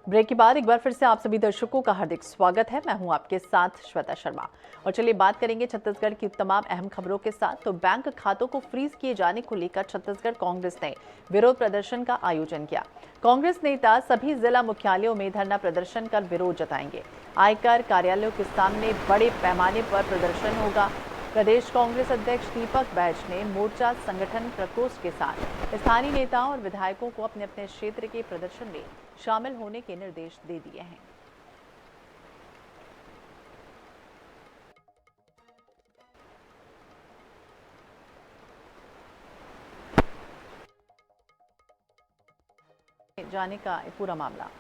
Break के बाद एक बार फिर से आप सभी दर्शकों का हार्दिक स्वागत है। मैं हूं आपके साथ श्वेता शर्मा और चलिए बात करेंगे छत्तीसगढ़ की तमाम अहम खबरों के साथ। तो बैंक खातों को फ्रीज किए जाने को लेकर छत्तीसगढ़ कांग्रेस ने विरोध प्रदर्शन का आयोजन किया। कांग्रेस नेता सभी जिला मुख्यालयों में धरना प्रदर्शन कर विरोध जताएंगे। आयकर कार्यालयों के सामने बड़े पैमाने पर प्रदर्शन होगा। प्रदेश कांग्रेस अध्यक्ष दीपक बैज ने मोर्चा संगठन प्रकोष्ठ के साथ स्थानीय नेताओं और विधायकों को अपने अपने क्षेत्र के प्रदर्शन में शामिल होने के निर्देश दे दिए हैं। जाने का पूरा मामला।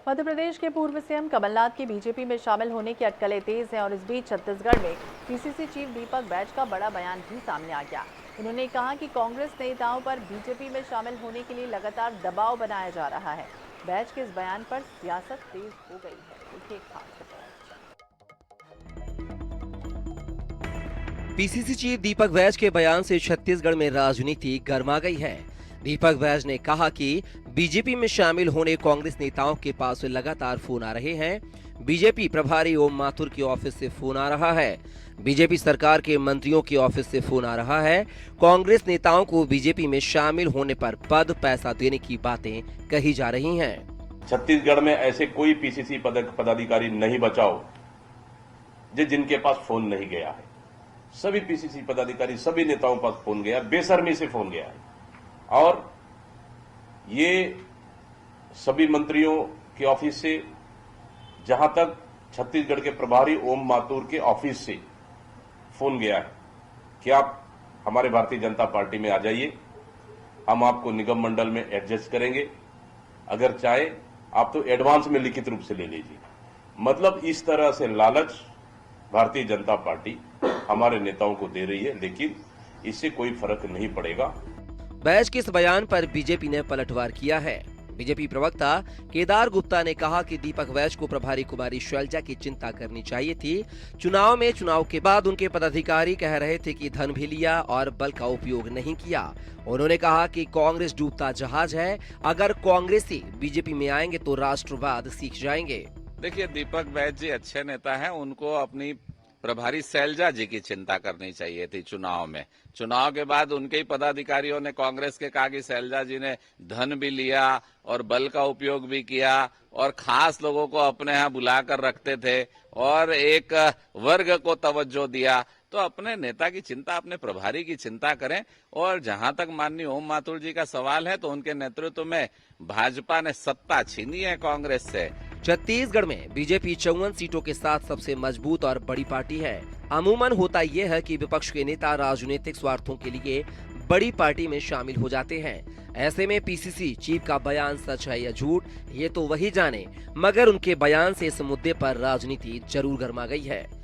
मध्य प्रदेश के पूर्व सीएम कमलनाथ की बीजेपी में शामिल होने की अटकलें तेज हैं और इस बीच छत्तीसगढ़ में पीसीसी चीफ दीपक बैज का बड़ा बयान भी सामने आ गया। उन्होंने कहा कि कांग्रेस नेताओं पर बीजेपी में शामिल होने के लिए लगातार दबाव बनाया जा रहा है। बैज के इस बयान पर सियासत तेज हो गई है। देखिए खास report. PCC chief Deepak Baij के बयान से छत्तीसगढ़ में राजनीति गर्मा गई है। दीपक बैज ने कहा कि बीजेपी में शामिल होने कांग्रेस नेताओं के पास लगातार फोन आ रहे हैं। बीजेपी प्रभारी ओम माथुर के ऑफिस से फोन आ रहा है। बीजेपी सरकार के मंत्रियों के ऑफिस से फोन आ रहा है। कांग्रेस नेताओं को बीजेपी में शामिल होने पर पद पैसा देने की बातें कही जा रही हैं। छत्तीसगढ़ में ऐसे कोई पीसीसी पदाधिकारी नहीं बचाओ जिनके पास फोन नहीं गया है। सभी पीसीसी पदाधिकारी, सभी नेताओं के पास फोन गया, बेशर्मी से फोन गया है। और ये सभी मंत्रियों के ऑफिस से, जहां तक छत्तीसगढ़ के प्रभारी ओम माथुर के ऑफिस से फोन गया है कि आप हमारे भारतीय जनता पार्टी में आ जाइए, हम आपको निगम मंडल में एडजस्ट करेंगे, अगर चाहे आप तो एडवांस में लिखित रूप से ले लीजिए। मतलब इस तरह से लालच भारतीय जनता पार्टी हमारे नेताओं को दे रही है, लेकिन इससे कोई फर्क नहीं पड़ेगा। बैज के इस बयान पर बीजेपी ने पलटवार किया है। बीजेपी प्रवक्ता केदार गुप्ता ने कहा कि दीपक बैज को प्रभारी कुमारी शैलजा की चिंता करनी चाहिए थी। चुनाव के बाद उनके पदाधिकारी कह रहे थे कि धन भी लिया और बल का उपयोग नहीं किया। उन्होंने कहा कि कांग्रेस डूबता जहाज है, अगर कांग्रेसी बीजेपी में आएंगे तो राष्ट्रवाद सीख जाएंगे। देखिए, दीपक बैज जी अच्छे नेता हैं, उनको अपनी प्रभारी शैलजा जी की चिंता करनी चाहिए थी। चुनाव के बाद उनके ही पदाधिकारियों ने कांग्रेस के कहा कि शैलजा जी ने धन भी लिया और बल का उपयोग भी किया और खास लोगों को अपने यहाँ बुलाकर रखते थे और एक वर्ग को तवज्जो दिया। तो अपने नेता की चिंता, अपने प्रभारी की चिंता करें। और जहां तक माननीय ओम माथुर जी का सवाल है, तो उनके नेतृत्व में भाजपा ने सत्ता छीनी है कांग्रेस से। छत्तीसगढ़ में बीजेपी 54 सीटों के साथ सबसे मजबूत और बड़ी पार्टी है। अमूमन होता यह है कि विपक्ष के नेता राजनीतिक स्वार्थों के लिए बड़ी पार्टी में शामिल हो जाते हैं। ऐसे में पीसीसी चीफ का बयान सच है या झूठ, ये तो वही जाने, मगर उनके बयान से इस मुद्दे पर राजनीति जरूर गर्मा गई है।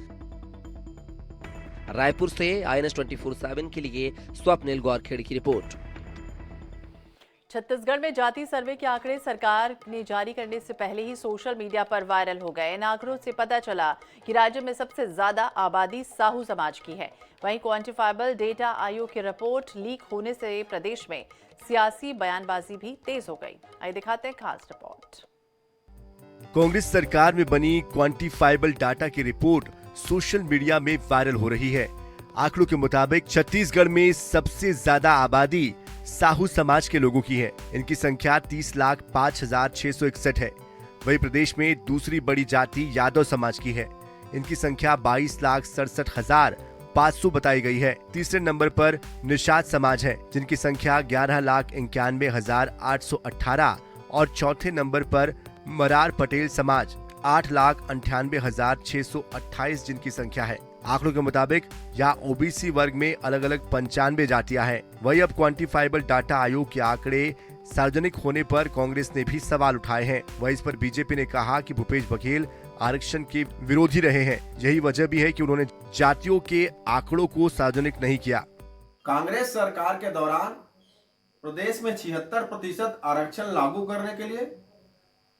रायपुर से INS 24/7 के लिए स्वप्निल गौरखेड़ की रिपोर्ट। छत्तीसगढ़ में जाति सर्वे के आंकड़े सरकार ने जारी करने से पहले ही सोशल मीडिया पर वायरल हो गए। इन आंकड़ों से पता चला कि राज्य में सबसे ज्यादा आबादी साहू समाज की है। वहीं क्वांटिफाइबल डेटा आयोग की रिपोर्ट लीक होने से प्रदेश में सियासी बयानबाजी भी तेज हो गई। आइए दिखाते हैं खास रिपोर्ट। कांग्रेस सरकार में बनी क्वांटिफाइबल डाटा की रिपोर्ट सोशल मीडिया में वायरल हो रही है। आंकड़ों के मुताबिक छत्तीसगढ़ में सबसे ज्यादा आबादी साहू समाज के लोगों की है। इनकी संख्या 30,05,661 है। वहीं प्रदेश में दूसरी बड़ी जाति यादव समाज की है। इनकी संख्या 22,67,500 बताई गई है। तीसरे नंबर पर निषाद समाज है, जिनकी संख्या 11,91,818 और चौथे नंबर पर मरार पटेल समाज 8,98,628 जिनकी संख्या है। आंकड़ों के मुताबिक यहाँ ओबीसी वर्ग में अलग अलग 95 जातियां हैं। वही अब क्वांटिफाइबल डाटा आयोग के आंकड़े सार्वजनिक होने पर कांग्रेस ने भी सवाल उठाए हैं। वही इस पर बीजेपी ने कहा कि भूपेश बघेल आरक्षण के विरोधी रहे हैं। यही वजह भी है कि उन्होंने जातियों के आंकड़ों को सार्वजनिक नहीं किया। कांग्रेस सरकार के दौरान प्रदेश में 76% आरक्षण लागू करने के लिए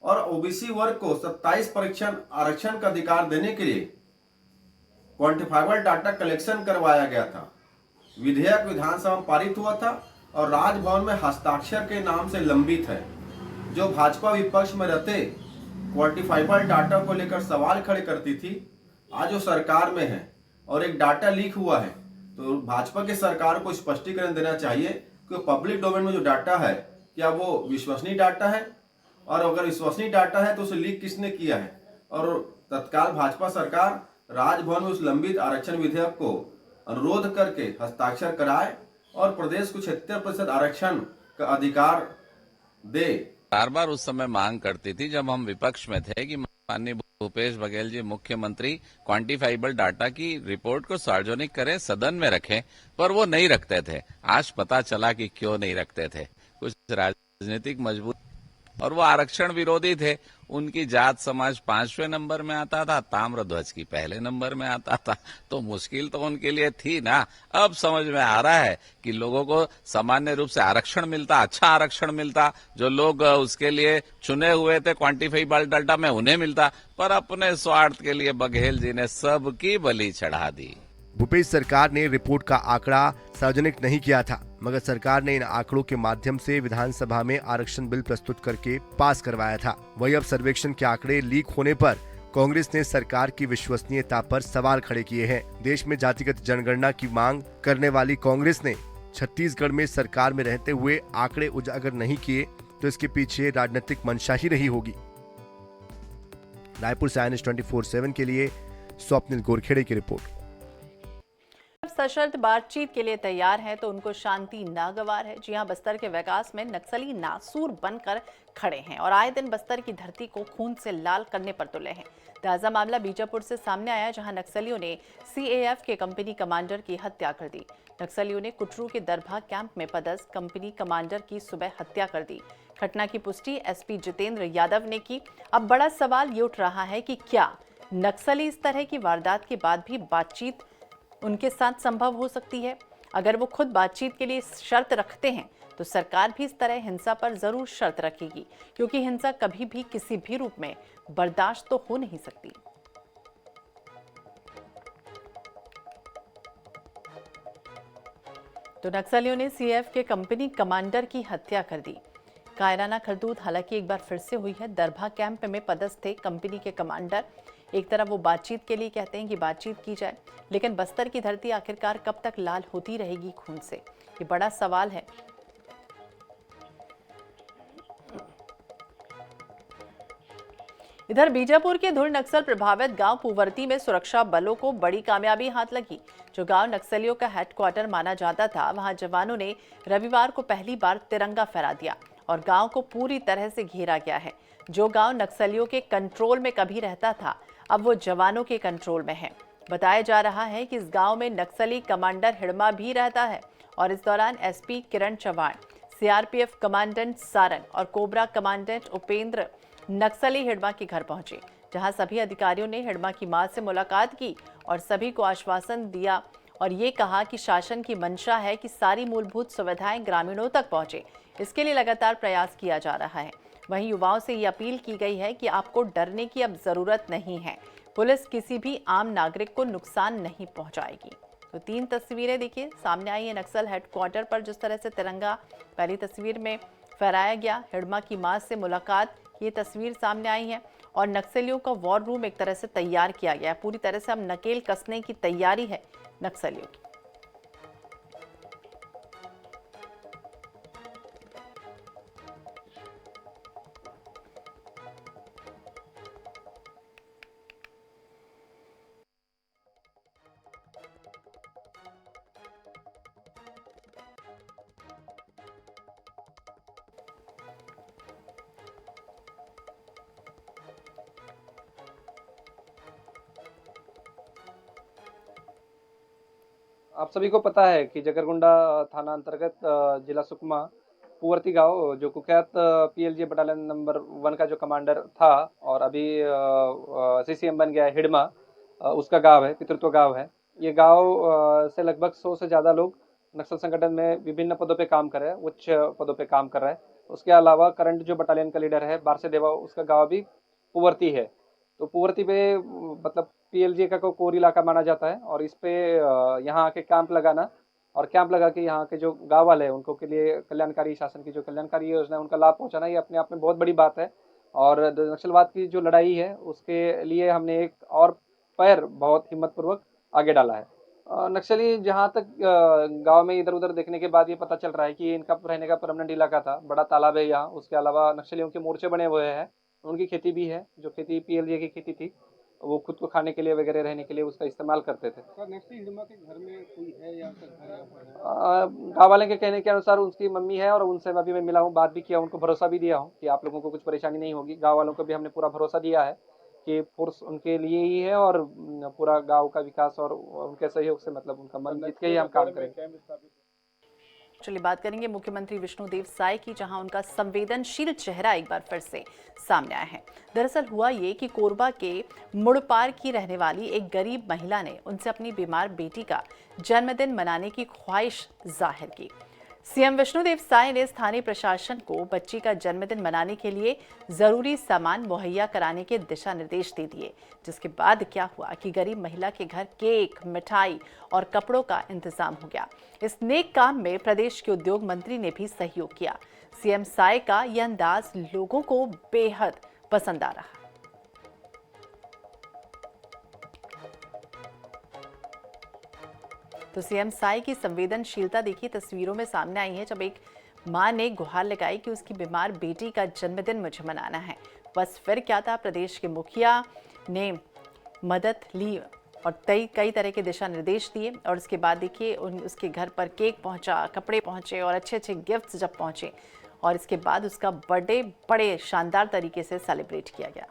और ओबीसी वर्ग को 27% आरक्षण का अधिकार देने के लिए क्वांटिफाइबल डाटा कलेक्शन करवाया गया था। विधेयक विधानसभा में पारित हुआ था और राजभवन में हस्ताक्षर के नाम से लंबित है। जो भाजपा विपक्ष में रहते क्वांटिफाइबल डाटा को लेकर सवाल खड़े करती थी, आज वो सरकार में है और एक डाटा लीक हुआ है, तो भाजपा की सरकार को स्पष्टीकरण देना चाहिए कि पब्लिक डोमेन में जो डाटा है क्या वो विश्वसनीय डाटा है, और अगर विश्वसनीय डाटा है तो उसे लीक किसने किया है। और तत्काल भाजपा सरकार राजभवन में उस लंबित आरक्षण विधेयक को अनुरोध करके हस्ताक्षर कराए और प्रदेश को 76% आरक्षण का अधिकार दे। बार बार उस समय मांग करती थी जब हम विपक्ष में थे कि माननीय भूपेश बघेल जी मुख्यमंत्री क्वांटिफाइबल डाटा की रिपोर्ट को सार्वजनिक करें, सदन में रखें, पर वो नहीं रखते थे। आज पता चला कि क्यों नहीं रखते थे। कुछ राजनीतिक मजबूत, और वो आरक्षण विरोधी थे। उनकी जात समाज 5वें नंबर में आता था, ताम्रध्वज की पहले नंबर में आता था, तो मुश्किल तो उनके लिए थी ना। अब समझ में आ रहा है कि लोगों को सामान्य रूप से आरक्षण मिलता, अच्छा आरक्षण मिलता, जो लोग उसके लिए चुने हुए थे क्वांटिफाइबल डाटा में उन्हें मिलता, पर अपने स्वार्थ के लिए बघेल जी ने सबकी बलि चढ़ा दी। भूपेश सरकार ने रिपोर्ट का आंकड़ा सार्वजनिक नहीं किया था, मगर सरकार ने इन आंकड़ों के माध्यम से विधानसभा में आरक्षण बिल प्रस्तुत करके पास करवाया था। वही अब सर्वेक्षण के आंकड़े लीक होने पर कांग्रेस ने सरकार की विश्वसनीयता पर सवाल खड़े किए हैं। देश में जातिगत जनगणना की मांग करने वाली कांग्रेस ने छत्तीसगढ़ में सरकार में रहते हुए आंकड़े उजागर नहीं किए, तो इसके पीछे राजनीतिक मंशा ही रही होगी। रायपुर से INS 24/7 के लिए स्वप्निल गोरखेड़े की रिपोर्ट। सशर्त बातचीत के लिए तैयार हैं तो उनको शांति नागवार है। जी हां, बस्तर के विकास में नक्सली नासूर बनकर खड़े हैं और आए दिन बस्तर की धरती को खून से लाल करने पर तुले हैं। ताजा मामला बीजापुर से सामने आया, जहां नक्सलियों ने CAF के कंपनी कमांडर की हत्या कर दी। नक्सलियों ने कुटरू के दरभा कैंप में पदस्थ कंपनी कमांडर की सुबह हत्या कर दी। घटना की पुष्टि SP जितेंद्र यादव ने की। अब बड़ा सवाल ये उठ रहा है कि क्या नक्सली इस तरह की वारदात के बाद भी बातचीत उनके साथ संभव हो सकती है? अगर वो खुद बातचीत के लिए शर्त रखते हैं तो सरकार भी इस तरह हिंसा पर जरूर शर्त रखेगी, क्योंकि हिंसा कभी भी किसी भी रूप में बर्दाश्त तो हो नहीं सकती। तो नक्सलियों ने CAF के कंपनी कमांडर की हत्या कर दी। कायराना करतूत हालांकि एक बार फिर से हुई है। दरभा कैंप में पदस्थ थे कंपनी के कमांडर। एक तरफ वो बातचीत के लिए कहते हैं कि बातचीत की जाए, लेकिन बस्तर की धरती आखिरकार कब तक लाल होती रहेगी खून से, ये बड़ा सवाल है। इधर बीजापुर के धुर नक्सल प्रभावित गांव पुवर्ती में सुरक्षा बलों को बड़ी कामयाबी हाथ लगी। जो गांव नक्सलियों का हेडक्वार्टर माना जाता था, वहां जवानों ने रविवार को पहली बार तिरंगा फहरा दिया और गांव को पूरी तरह से घेरा गया है। जो गांव नक्सलियों के कंट्रोल में कभी रहता था, अब वो जवानों के कंट्रोल में है। बताया जा रहा है कि इस गांव में नक्सली कमांडर हिड़मा भी रहता है और इस दौरान SP किरण चौहान, CRPF कमांडेंट सारंग और कोबरा कमांडेंट उपेंद्र नक्सली हिड़मा के घर पहुंचे, जहां सभी अधिकारियों ने हिड़मा की मां से मुलाकात की और सभी को आश्वासन दिया और ये कहा कि शासन की मंशा है कि सारी मूलभूत सुविधाएं ग्रामीणों तक पहुंचे। इसके लिए लगातार प्रयास किया जा रहा है। वहीं युवाओं से ये अपील की गई है कि आपको डरने की अब जरूरत नहीं है। पुलिस किसी भी आम नागरिक को नुकसान नहीं पहुंचाएगी। तो 3 तस्वीरें देखिए सामने आई है नक्सल हेडक्वार्टर पर, जिस तरह से तिरंगा पहली तस्वीर में फहराया गया। हिड़मा की मां से मुलाकात, ये तस्वीर सामने आई है और नक्सलियों का वॉर रूम एक तरह से तैयार किया गया है। पूरी तरह से अब नकेल कसने की तैयारी है नक्सलियों की। आप सभी को पता है कि जगरगुंडा थाना अंतर्गत जिला सुकमा पुवर्ती गांव जो कुख्यात PLJ बटालियन नंबर 1 का जो कमांडर था और अभी CCM बन गया है हिड़मा, उसका गांव है, पितृत्व गांव है। ये गांव से लगभग 100 से ज़्यादा लोग नक्सल संगठन में विभिन्न पदों पे काम कर रहा है, उच्च पदों पे काम कर रहा है। उसके अलावा करंट जो बटालियन का लीडर है बारसे देवा, उसका गांव भी पुवर्ती है। तो पुवर्ती पे मतलब पीएलजी का कोर इलाका माना जाता है और इस पे यहाँ आके कैंप लगाना और कैंप लगा के यहाँ के जो गांव वाले हैं उनको के लिए कल्याणकारी शासन की जो कल्याणकारी योजना है उनका लाभ पहुंचाना, ये अपने आप में बहुत बड़ी बात है। और नक्सलवाद की जो लड़ाई है उसके लिए हमने एक और पैर बहुत हिम्मतपूर्वक आगे डाला है। नक्सली जहाँ तक गांव में इधर उधर देखने के बाद ये पता चल रहा है कि इनका रहने का परमानेंट इलाका था, बड़ा तालाब है यहाँ। उसके अलावा नक्सलियों के मोर्चे बने हुए हैं, उनकी खेती भी है, जो खेती पीएलजे की खेती थी वो खुद को खाने के लिए वगैरह रहने के लिए उसका इस्तेमाल करते थे। के घर में कोई है या गाँव वाले के कहने के अनुसार उसकी मम्मी है और उनसे अभी मैं मिला हूँ, बात भी किया, उनको भरोसा भी दिया हूँ कि आप लोगों को कुछ परेशानी नहीं होगी। गाँव वालों को भी हमने पूरा भरोसा दिया है कि फोर्स उनके लिए ही है और पूरा गांव का विकास और उनके सहयोग से मतलब उनका मन जीत के ही हम काम करेंगे। चलिए बात करेंगे मुख्यमंत्री विष्णुदेव साय की, जहां उनका संवेदनशील चेहरा एक बार फिर से सामने आया है। दरअसल हुआ ये कि कोरबा के मुड़पार की रहने वाली एक गरीब महिला ने उनसे अपनी बीमार बेटी का जन्मदिन मनाने की ख्वाहिश जाहिर की। सीएम विष्णुदेव साय ने स्थानीय प्रशासन को बच्ची का जन्मदिन मनाने के लिए जरूरी सामान मुहैया कराने के दिशा निर्देश दे दिए, जिसके बाद क्या हुआ कि गरीब महिला के घर केक, मिठाई और कपड़ों का इंतजाम हो गया। इस नेक काम में प्रदेश के उद्योग मंत्री ने भी सहयोग किया। सीएम साय का यह अंदाज लोगों को बेहद पसंद आ रहा। तो सीएम साय की संवेदनशीलता देखिए तस्वीरों में सामने आई है, जब एक मां ने गुहार लगाई कि उसकी बीमार बेटी का जन्मदिन मुझे मनाना है। बस फिर क्या था, प्रदेश के मुखिया ने मदद ली और कई तरह के दिशा निर्देश दिए और उसके बाद देखिए उसके घर पर केक पहुंचा, कपड़े पहुंचे और अच्छे गिफ्ट्स जब पहुंचे और इसके बाद उसका बर्थडे बड़े शानदार तरीके से सेलिब्रेट किया गया।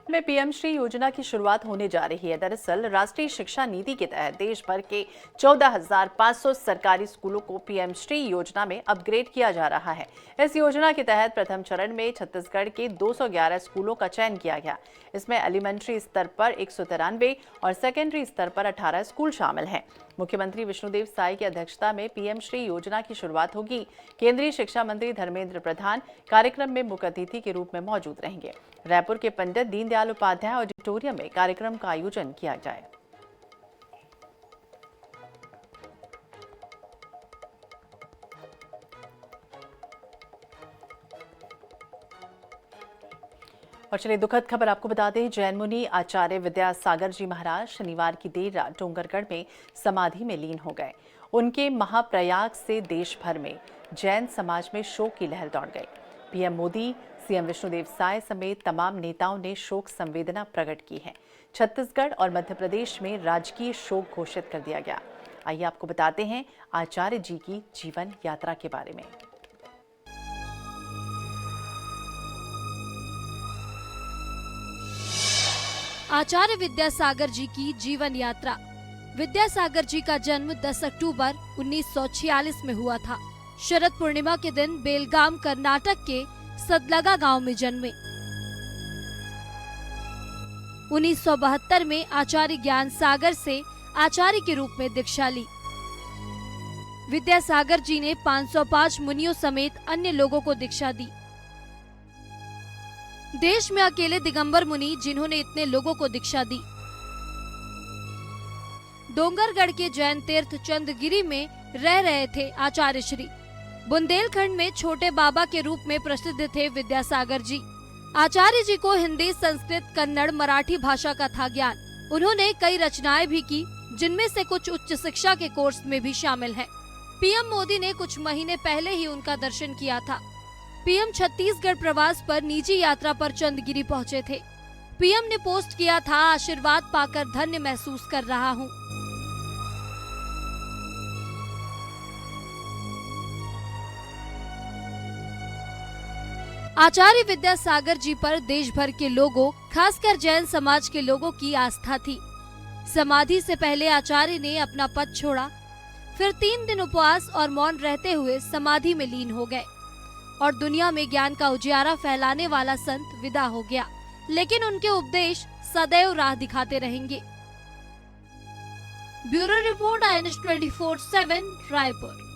में पीएम श्री योजना की शुरुआत होने जा रही है। दरअसल राष्ट्रीय शिक्षा नीति के तहत देश भर के 14,500 सरकारी स्कूलों को पीएम श्री योजना में अपग्रेड किया जा रहा है। इस योजना के तहत प्रथम चरण में छत्तीसगढ़ के 211 स्कूलों का चयन किया गया। इसमें एलिमेंट्री स्तर पर 193 और सेकेंडरी स्तर पर 18 स्कूल शामिल हैं। मुख्यमंत्री विष्णुदेव साय की अध्यक्षता में पीएम श्री योजना की शुरुआत होगी। केंद्रीय शिक्षा मंत्री धर्मेंद्र प्रधान कार्यक्रम में मुख्य अतिथि के रूप में मौजूद रहेंगे। रायपुर के पंडित दीनदयाल उपाध्याय ऑडिटोरियम में कार्यक्रम का आयोजन किया जाए। और चलिए दुखद खबर आपको बता दें, जैन मुनि आचार्य विद्यासागर जी महाराज शनिवार की देर रात डोंगरगढ़ में समाधि में लीन हो गए। उनके महाप्रयाग से देश भर में जैन समाज में शोक की लहर दौड़ गई। पीएम मोदी, सीएम विष्णुदेव साय समेत तमाम नेताओं ने शोक संवेदना प्रकट की है। छत्तीसगढ़ और मध्य प्रदेश में राजकीय शोक घोषित कर दिया गया। आइए आपको बताते हैं आचार्य जी की जीवन यात्रा के बारे में। आचार्य विद्यासागर जी की जीवन यात्रा। विद्यासागर जी का जन्म 10 अक्टूबर 1946 में हुआ था। शरद पूर्णिमा के दिन बेलगाम कर्नाटक के सदलगा गांव में जन्मे। 1972 में आचार्य ज्ञान सागर से आचार्य के रूप में दीक्षा ली। विद्यासागर जी ने 505 मुनियों समेत अन्य लोगों को दीक्षा दी। देश में अकेले दिगंबर मुनि जिन्होंने इतने लोगों को दीक्षा दी। डोंगरगढ़ के जैन तीर्थ चंदगिरी में रह रहे थे आचार्य श्री। बुंदेलखंड में छोटे बाबा के रूप में प्रसिद्ध थे विद्यासागर जी। आचार्य जी को हिंदी, संस्कृत, कन्नड़, मराठी भाषा का था ज्ञान। उन्होंने कई रचनाएं भी की, जिनमें से कुछ उच्च शिक्षा के कोर्स में भी शामिल हैं। पीएम मोदी ने कुछ महीने पहले ही उनका दर्शन किया था। पीएम छत्तीसगढ़ प्रवास पर निजी यात्रा पर चंदगिरी पहुंचे थे। पीएम ने पोस्ट किया था, आशीर्वाद पाकर धन्य महसूस कर रहा हूं। आचार्य विद्यासागर जी पर देश भर के लोगों, खासकर जैन समाज के लोगों की आस्था थी। समाधि से पहले आचार्य ने अपना पद छोड़ा, फिर 3 दिन उपवास और मौन रहते हुए समाधि में लीन हो गए और दुनिया में ज्ञान का उजियारा फैलाने वाला संत विदा हो गया। लेकिन उनके उपदेश सदैव राह दिखाते रहेंगे। Bureau report INS 24/7 Raipur.